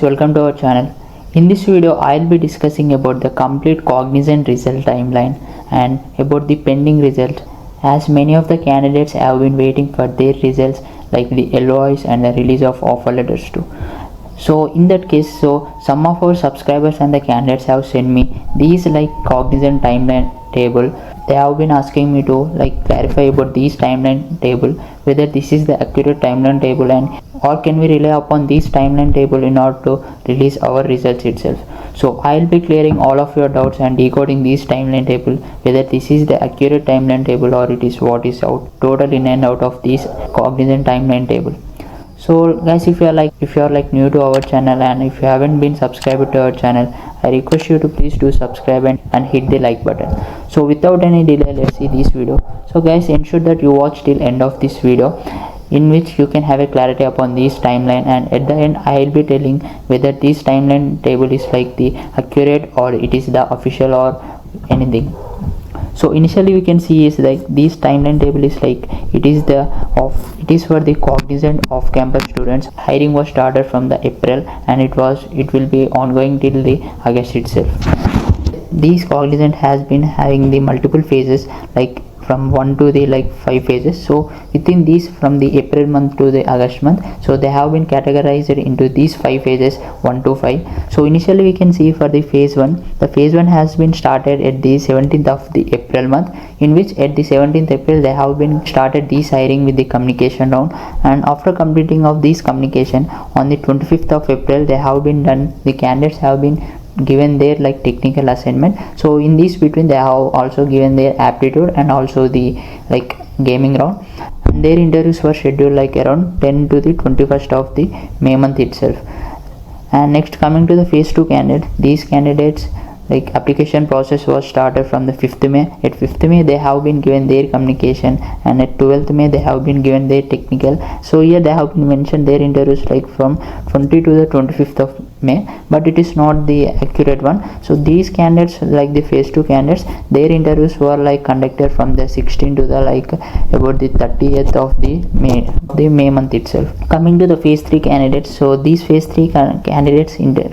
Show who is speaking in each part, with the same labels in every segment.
Speaker 1: Welcome to our channel. In this video I'll be discussing about the complete Cognizant result timeline and about the pending result, as many of the candidates have been waiting for their results like the LOIs and the release of offer letters too. So in that case, some of our subscribers and the candidates have sent me these like Cognizant timeline table. They have been asking me to clarify about these timeline table, whether this is the accurate timeline table and or can we rely upon this timeline table in order to release our results itself. So I'll be clearing all of your doubts and decoding this timeline table, whether this is the accurate timeline table or it is what is out total in and out of this Cognizant timeline table. So guys, if you are new to our channel and if you haven't been subscribed to our channel, I request you to please do subscribe and hit the like button. So without any delay, let's see this video. So guys, ensure that you watch till end of this video, in which you can have a clarity upon this timeline, and at the end I will be telling whether this timeline table is like the accurate or it is the official or anything. So initially we can see is like this timeline table is like it is for the Cognizant off-campus students. Hiring was started from the April and it will be ongoing till the August itself. This Cognizant has been having the multiple phases, like from 1 to the 5 phases. So within these, from the April month to the August month, so they have been categorized into these 5 phases 1 to 5. So initially we can see for the phase 1, the phase 1 has been started at the 17th of the April month, in which at the 17th April they have been started this hiring with the communication round, and after completing of this communication on the 25th of April they have been done. The candidates have been given their technical assignment. So in this between they have also given their aptitude and also the gaming round, and their interviews were scheduled around 10 to the 21st of the May month itself. And next, coming to the phase 2 candidate, these candidates application process was started from the 5th May. At 5th May they have been given their communication, and at 12th May they have been given their technical. So here they have been mentioned their interviews from 20 to the 25th of May, but it is not the accurate one. So these candidates, the phase 2 candidates, their interviews were conducted from the 16th to the about the 30th of the May month itself. Coming to the phase 3 candidates, so these phase 3 candidates in the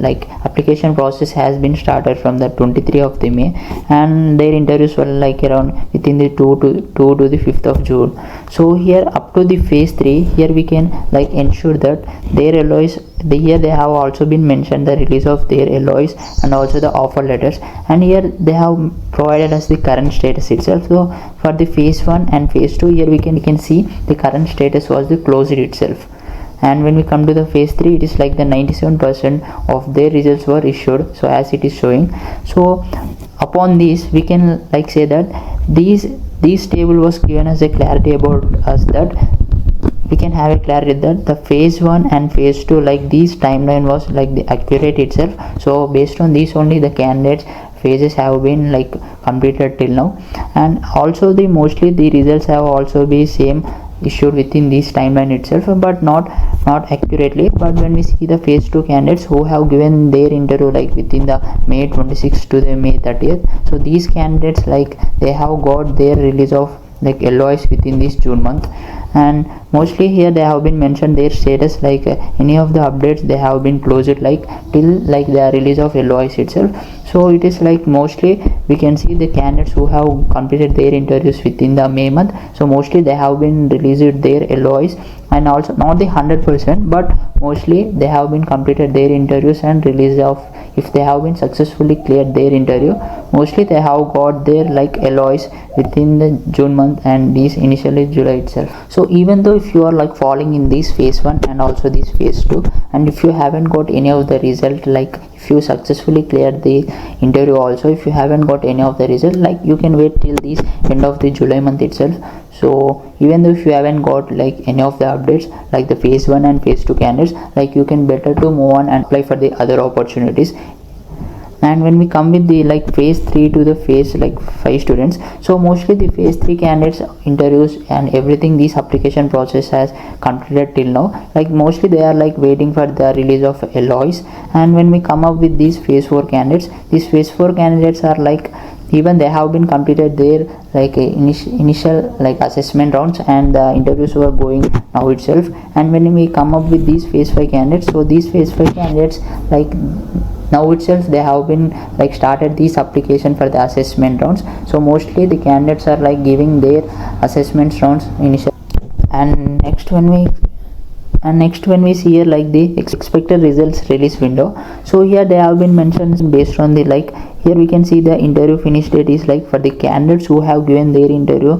Speaker 1: application process has been started from the 23 of the May, and their interviews were around within the 2 to the 5th of June. So here up to the phase 3, here we can ensure that their LOIs, here they have also been mentioned the release of their LOIs and also the offer letters, and here they have provided us the current status itself. So for the phase 1 and phase 2, here we can see the current status was the closed itself. And when we come to the phase 3, it is the 97% of their results were issued, so as it is showing. So upon this we can say that this table was given as a clarity about us, that we can have a clarity that the phase 1 and phase 2 these timeline was the accurate itself. So based on this only the candidates phases have been completed till now, and also the mostly the results have also been same issued within this timeline itself, but not accurately. But when we see the phase 2 candidates who have given their interview within the May 26th to the May 30th, so these candidates they have got their release of LOIs within this June month, and mostly here they have been mentioned their status any of the updates they have been closed till the release of LOIs itself. So it is mostly we can see the candidates who have completed their interviews within the May month, so mostly they have been released their LOIs, and also not the 100%, but mostly they have been completed their interviews and release of, if they have been successfully cleared their interview, mostly they have got their LOIs within the June month and these initially July itself. So even though if you are falling in this phase 1 and also this phase 2, and if you haven't got any of the result, if you successfully cleared the interview also, if you haven't got any of the result, you can wait till this end of the July month itself. So even though if you haven't got any of the updates the phase 1 and phase 2 candidates, you can better to move on and apply for the other opportunities. And when we come with the phase 3 to the phase 5 students, so mostly the phase 3 candidates interviews and everything, this application process has completed till now. Mostly they are waiting for the release of LOIs. And when we come up with these phase 4 candidates, these phase 4 candidates are even they have been completed their like initial like assessment rounds, and the interviews were going now itself. And when we come up with these phase 5 candidates, so these phase 5 candidates like now itself they have been like started this application for the assessment rounds. So mostly the candidates are like giving their assessment rounds initial. And next when we see here like the expected results release window, so here they have been mentioned based on the like, here we can see the interview finish date is like for the candidates who have given their interview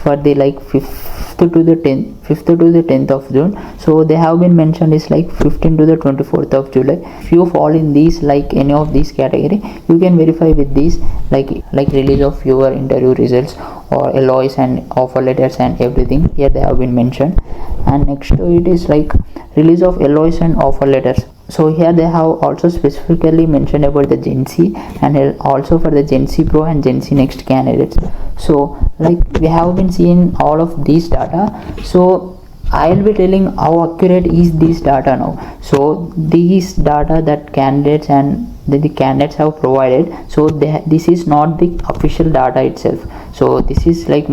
Speaker 1: for the like 5th to the 10th of June. So they have been mentioned is like 15th to the 24th of July. If you fall in these like any of these category, you can verify with these like release of your interview results or LOIs and offer letters and everything. Here they have been mentioned. And next to it is like release of LOIs and offer letters. So here they have also specifically mentioned about the genc and also for the genc pro and genc next candidates. So like we have been seeing all of these data, so I'll be telling how accurate is this data now. So these data that candidates and the candidates have provided, so this is not the official data itself. So this is like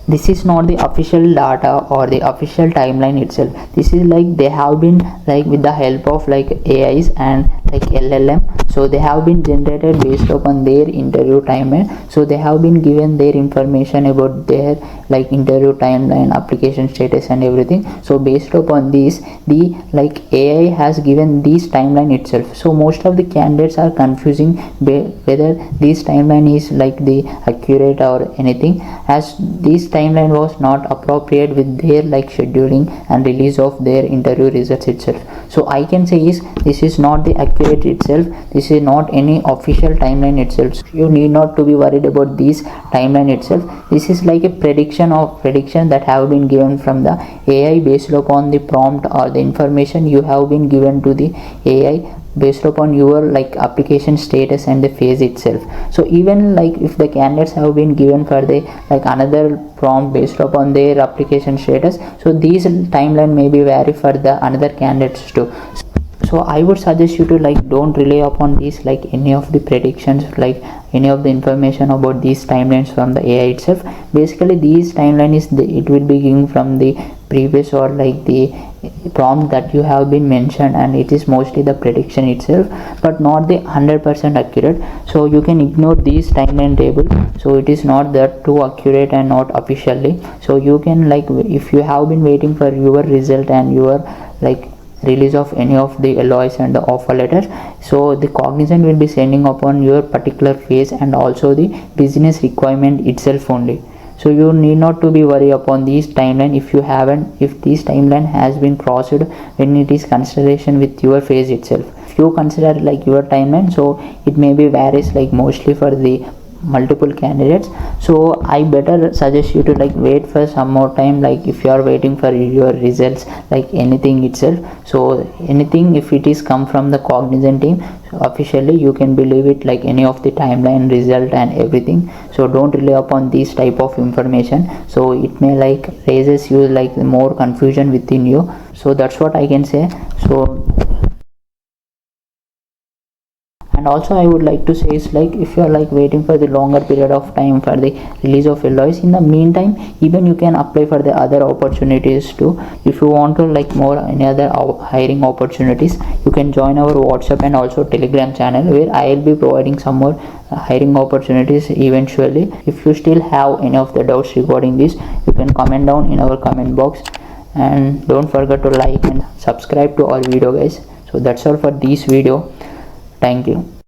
Speaker 1: this is not the official data or the official timeline itself. This is like they have been like with the help of like AIs and like LLM, so they have been generated based upon their interview timeline. So they have been given their information about their like interview timeline, application status and everything. So based upon this, the like AI has given this timeline itself. So most of the candidates are confusing whether this timeline is like the accurate or anything, as this timeline was not appropriate with their like scheduling and release of their interview results itself. So I can say is this is not the accurate itself, this is not any official timeline itself. So you need not to be worried about this timeline itself. This is like a prediction that have been given from the AI based upon the prompt or the information you have been given to the AI based upon your like application status and the phase itself. So even like if the candidates have been given for the like another prompt based upon their application status, so these timeline may be vary for the another candidates too. So I would suggest you to like don't rely upon these like any of the predictions, like any of the information about these timelines from the AI itself. Basically these timeline is it will be given from the previous or like the prompt that you have been mentioned, and it is mostly the prediction itself but not the 100% accurate. So you can ignore these timeline table, so it is not that too accurate and not officially. So you can like if you have been waiting for your result and your like release of any of the LOIs and the offer letters, so the Cognizant will be sending upon your particular phase and also the business requirement itself only. So you need not to be worried upon these timeline if this timeline has been crossed when it is consideration with your phase itself. If you consider like your timeline, so it may be varies like mostly for the multiple candidates. So I better suggest you to like wait for some more time, like if you are waiting for your results like anything itself. So anything if it is come from the Cognizant team, so officially you can believe it like any of the timeline result and everything. So don't rely upon this type of information, so it may like raises you like more confusion within you. So that's what I can say. So and also I would like to say is like if you are like waiting for the longer period of time for the release of LOIs, in the meantime even you can apply for the other opportunities too. If you want to like more any other hiring opportunities, you can join our WhatsApp and also Telegram channel, where I will be providing some more hiring opportunities eventually. If you still have any of the doubts regarding this, you can comment down in our comment box, and don't forget to like and subscribe to our video guys. So that's all for this video. Thank you.